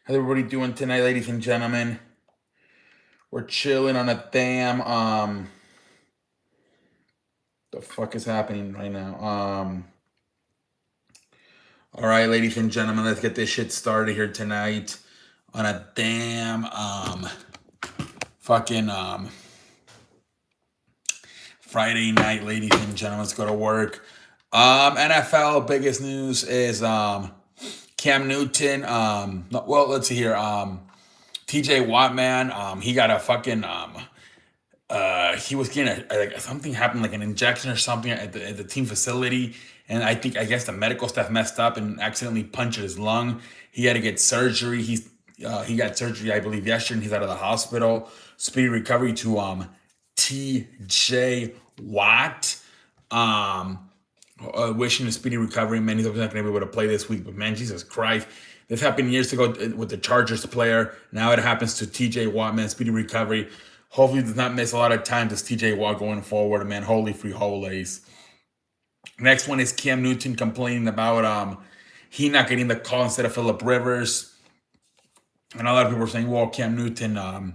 How's everybody doing tonight, ladies and gentlemen? We're chilling on a damn the fuck is happening right now? All right, ladies and gentlemen, let's get this shit started here tonight on a damn fucking Friday night, ladies and gentlemen. Let's go to work. NFL biggest news is Cam Newton. Well, let's see here. TJ Watt, man, he got a fucking he was getting like something happened, like an injection or something at the team facility, and I guess the medical staff messed up and accidentally punctured his lung. He had to get surgery. He got surgery, I believe, yesterday, and he's out of the hospital. Speedy recovery to TJ Watt. Wishing a speedy recovery, man. He's not going to be able to play this week, but man, Jesus Christ. This happened years ago with the Chargers player. Now it happens to TJ Watt, man. Speedy recovery. Hopefully, he does not miss a lot of time to TJ Watt going forward, man. Holy free holies. Next one is Cam Newton complaining about he not getting the call instead of Philip Rivers. And a lot of people are saying, well, Cam Newton, I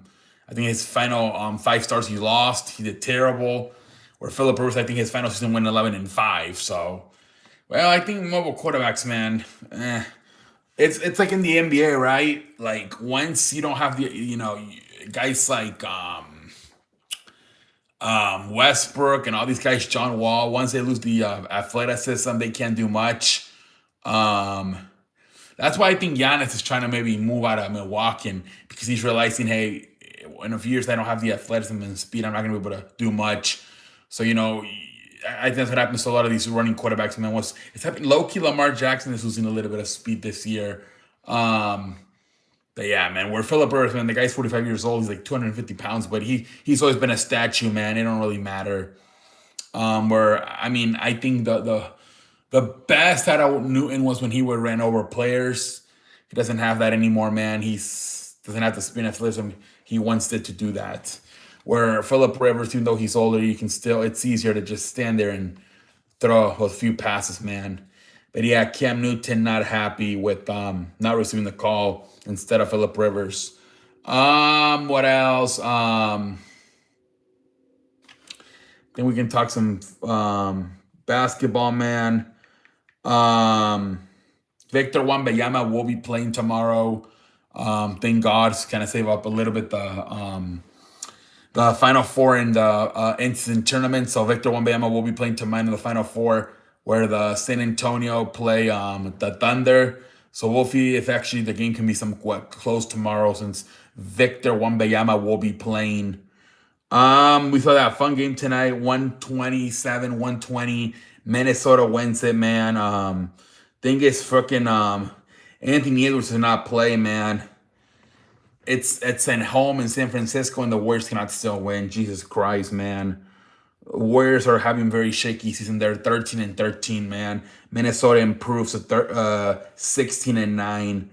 think his final 5 stars he lost, he did terrible. Where Philip Rivers, I think his final season went 11-5. So, well, I think mobile quarterbacks, man, it's like in the NBA, right? Like once you don't have the guys like Westbrook and all these guys, John Wall, once they lose the athleticism, they can't do much. Um, that's why I think Giannis is trying to maybe move out of Milwaukee, because he's realizing, hey, in a few years I don't have the athleticism and speed. I'm not going to be able to do much. So I think that's what happens to a lot of these running quarterbacks. Man, it's happening? Low key, Lamar Jackson is losing a little bit of speed this year. Um, but yeah, man, where Philip Rivers, man, the guy's 45 years old. He's like 250 pounds, but he's always been a statue, man. It don't really matter. Where I mean, I think the best out of Newton was when he would ran over players. He doesn't have that anymore, man. He's doesn't have the spin athleticism he once did to do that. Where Philip Rivers, even though he's older, you can still it's easier to just stand there and throw a few passes, man. But yeah, Cam Newton not happy with not receiving the call instead of Philip Rivers. What else? Then we can talk some basketball, man. Victor Wembanyama will be playing tomorrow. Thank God, kind of save up a little bit the Final Four in the instant tournament. So Victor Wembanyama will be playing tomorrow in the Final Four, where the San Antonio play the Thunder. So we'll see if actually the game can be somewhat close tomorrow, since Victor Wembanyama will be playing. We saw that fun game tonight, 127-120. Minnesota wins it, man. Thing is, freaking Anthony Edwards did not play, man. It's at home in San Francisco, and the Warriors cannot still win. Jesus Christ, man. Warriors are having very shaky season. They're 13-13, man. Minnesota improves to 16-9.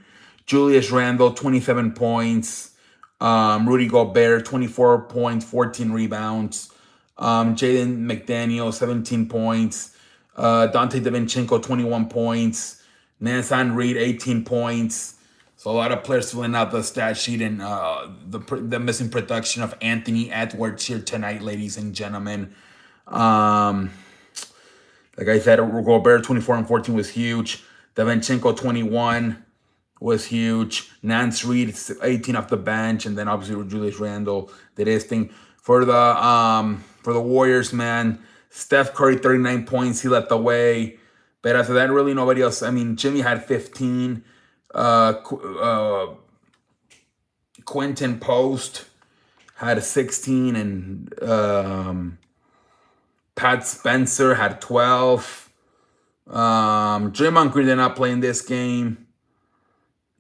Julius Randle, 27 points. Rudy Gobert, 24 points, 14 rebounds. Jaden McDaniel, 17 points. Dante DiVincenzo, 21 points. Nansan Reed, 18 points. So a lot of players filling out the stat sheet, and the missing production of Anthony Edwards here tonight, ladies and gentlemen. Like I said, Gobert 24 and 14 was huge. DiVincenzo 21 was huge. Nance Reed 18 off the bench, and then obviously Julius Randle did his thing for the Warriors, man. Steph Curry 39 points, he led the way. But after that, really nobody else. I mean, Jimmy had 15. Quentin Post had 16, and Pat Spencer had 12. Draymond Green did not play in this game.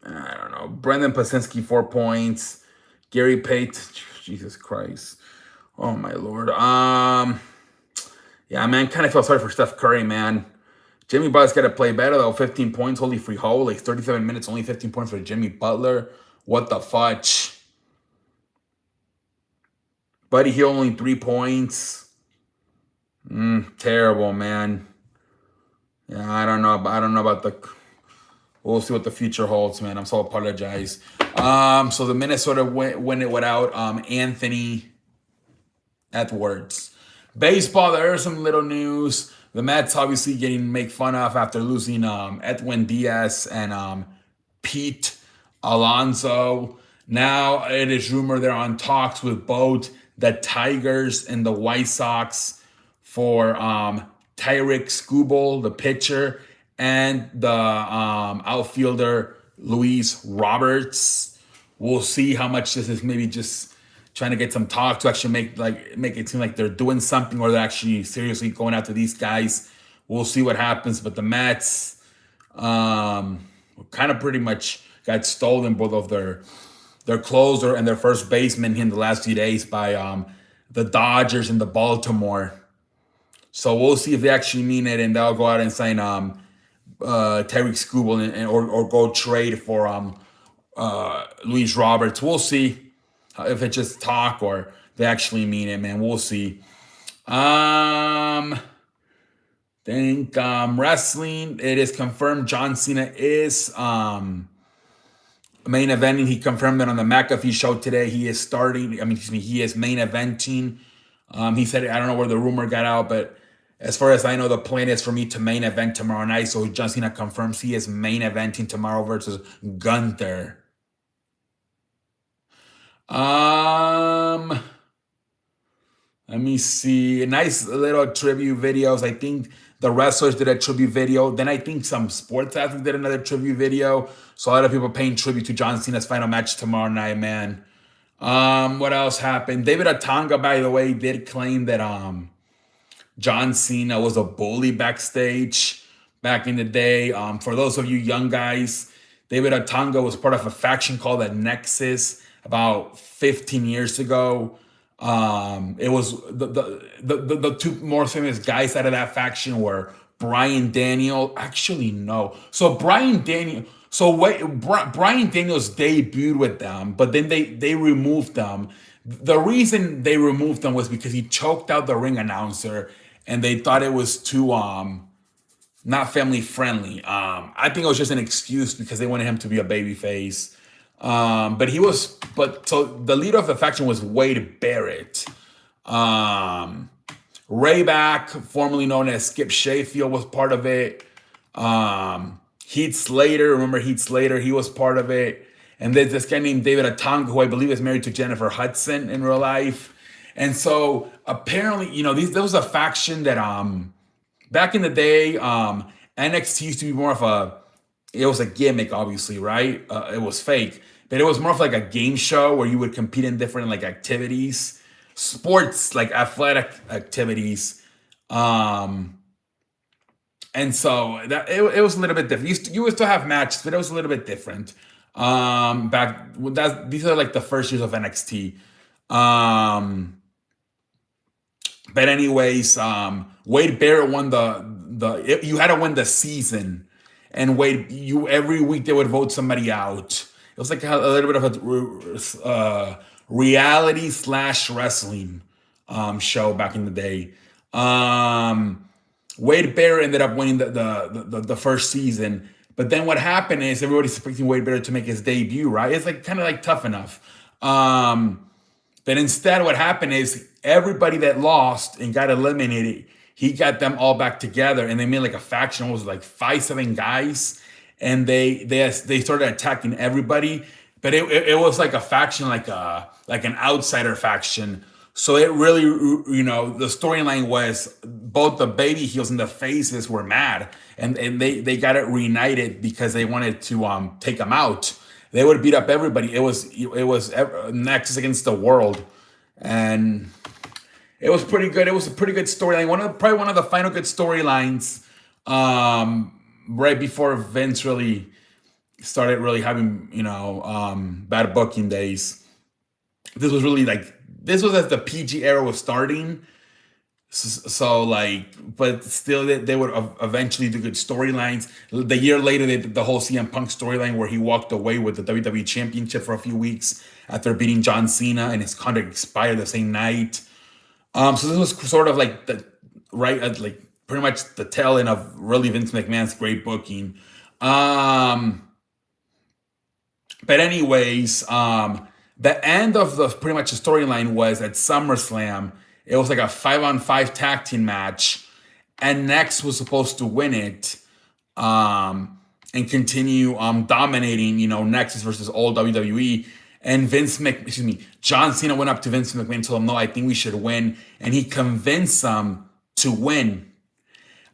I don't know. Brendan Pasinski, 4 points. Gary Payton, Jesus Christ. Oh my Lord. Yeah, man, kind of feel sorry for Steph Curry, man. Jimmy Butler's got to play better, though. 15 points, holy free hole. Like 37 minutes, only 15 points for Jimmy Butler. What the fudge? Buddy Hield only 3 points. Terrible, man. Yeah, I don't know about the. we'll see what the future holds, man. I'm so apologize. So the Minnesota win it without Anthony Edwards. Baseball, there is some little news. The Mets obviously getting make fun of after losing Edwin Diaz and Pete Alonso. Now it is rumored they're on talks with both the Tigers and the White Sox for Tyrick Skubal, the pitcher, and the outfielder Luis Roberts. We'll see how much this is maybe just trying to get some talk to actually make it seem like they're doing something or they're actually seriously going after these guys. We'll see what happens. But the Mets kind of pretty much got stolen both of their closer and their first baseman in the last few days by the Dodgers and the Baltimore. So we'll see if they actually mean it, and they'll go out and sign Tyrick Skubal or go trade for Luis Roberts. We'll see if it's just talk or they actually mean it, man. We'll see. Think wrestling. It is confirmed John Cena is main eventing. He confirmed that on the McAfee show today. He is starting. He is main eventing. He said, I don't know where the rumor got out, but as far as I know, the plan is for me to main event tomorrow night. So John Cena confirms he is main eventing tomorrow versus Gunther. Let me see. Nice little tribute videos. I think the wrestlers did a tribute video. Then I think some sports athletes did another tribute video. So a lot of people paying tribute to John Cena's final match tomorrow night, man. What else happened? David Otunga, by the way, did claim that John Cena was a bully backstage back in the day. For those of you young guys, David Otunga was part of a faction called the Nexus about 15 years ago. It was the two more famous guys out of that faction were Bryan Daniel. Actually, no. So Bryan Daniels debuted with them, but then they removed them. The reason they removed them was because he choked out the ring announcer, and they thought it was too not family friendly. I think it was just an excuse because they wanted him to be a babyface. So the leader of the faction was Wade Barrett. Ryback, formerly known as Skip Sheffield, was part of it. Heath Slater, remember Heath Slater? He was part of it. And there's this guy named David Otunga, who I believe is married to Jennifer Hudson in real life. And so apparently, there was a faction that back in the day, NXT used to be more of it was a gimmick, obviously, right? It was fake, but it was more of like a game show where you would compete in different activities, sports, athletic activities. And so that it was a little bit different. You would still have matches, but it was a little bit different. These are the first years of NXT. But anyways, Wade Barrett won you had to win the season. And every week they would vote somebody out. It was like a little bit of a reality / wrestling show back in the day. Wade Barrett ended up winning the first season. But then what happened is everybody's expecting Wade Barrett to make his debut, right? It's kind of Tough Enough. But instead what happened is everybody that lost and got eliminated, he got them all back together, and they made a faction. It was 5-7 guys, and they started attacking everybody. But it was like a faction, like an outsider faction. So it really, the storyline was both the baby heels and the faces were mad, and they got it reunited because they wanted to take them out. They would beat up everybody. It was Nexus against the world, and it was pretty good. It was a pretty good storyline. Probably one of the final good storylines. Right before Vince really started having bad booking days. This was really this was as the PG era was starting. So but still they would eventually do good storylines. The year later they did the whole CM Punk storyline where he walked away with the WWE Championship for a few weeks after beating John Cena, and his contract expired the same night. So this was sort of pretty much the tail end of really Vince McMahon's great booking. Um, but anyways, the end of the pretty much the storyline was at SummerSlam. It was like a 5-on-5 tag team match, and Next was supposed to win it, and continue dominating, Nexus versus all WWE. And John Cena went up to Vince McMahon and told him, no, I think we should win. And he convinced them to win.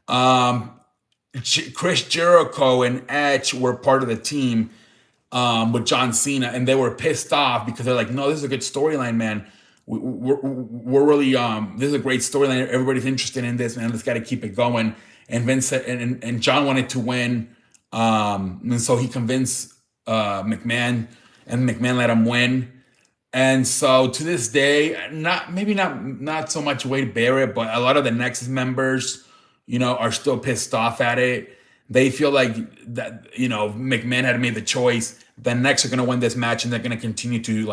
Chris Jericho and Edge were part of the team with John Cena, and they were pissed off because they're like, no, this is a good storyline, man. We're really this is a great storyline. Everybody's interested in this, man. Let's got to keep it going. And Vince and John wanted to win, and so he convinced McMahon, and McMahon let him win. And so to this day, not so much Wade Barrett, but a lot of the Nexus members, are still pissed off at it. They feel like that, McMahon had made the choice. The Nexus are going to win this match, and they're going to continue to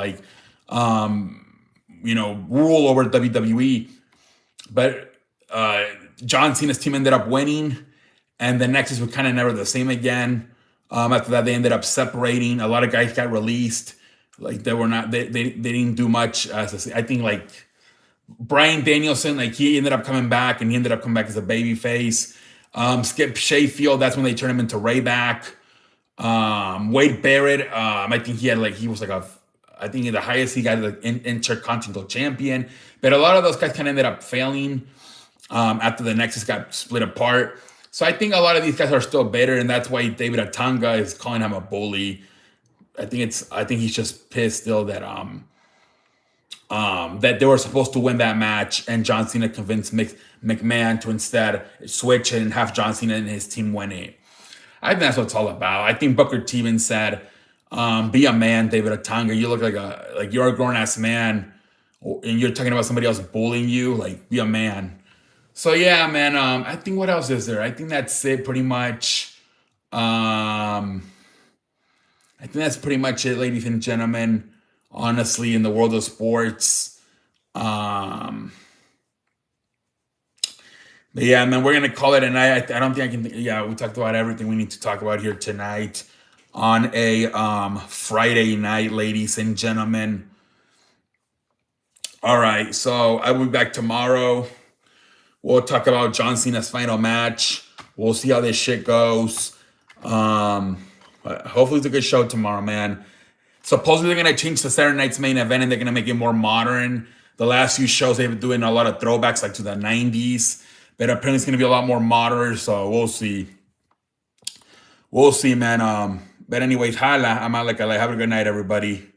rule over WWE. But John Cena's team ended up winning, and the Nexus were kind of never the same again. After that, they ended up separating. A lot of guys got released. Like they didn't do much. I think like Bryan Danielson, like he ended up coming back, and he ended up coming back as a baby face. Skip Sheffield, that's when they turned him into Ryback. Wade Barrett, I think he was like I think the highest he got like Intercontinental Champion. But a lot of those guys kind of ended up failing after the Nexus got split apart. So I think a lot of these guys are still bitter, and that's why David Otunga is calling him a bully. I think he's just pissed still that that they were supposed to win that match, and John Cena convinced McMahon to instead switch and have John Cena and his team win it. I think that's what it's all about. I think Booker T even said, "Be a man, David Otunga. You look like you're a grown ass man, and you're talking about somebody else bullying you. Like, be a man." So yeah, man. I think what else is there? I think that's it, pretty much. I think that's pretty much it, ladies and gentlemen. Honestly, in the world of sports. But yeah, man, we're gonna call it a night. I don't think I can. Yeah, we talked about everything we need to talk about here tonight on a Friday night, ladies and gentlemen. All right, so I will be back tomorrow. We'll talk about John Cena's final match. We'll see how this shit goes. Hopefully it's a good show tomorrow, man. Supposedly they're gonna change the Saturday night's main event, and they're gonna make it more modern. The last few shows they've been doing a lot of throwbacks like to the 90s, but apparently it's gonna be a lot more modern. So we'll see. We'll see, man. But anyways, hala. I'm out like have a good night, everybody.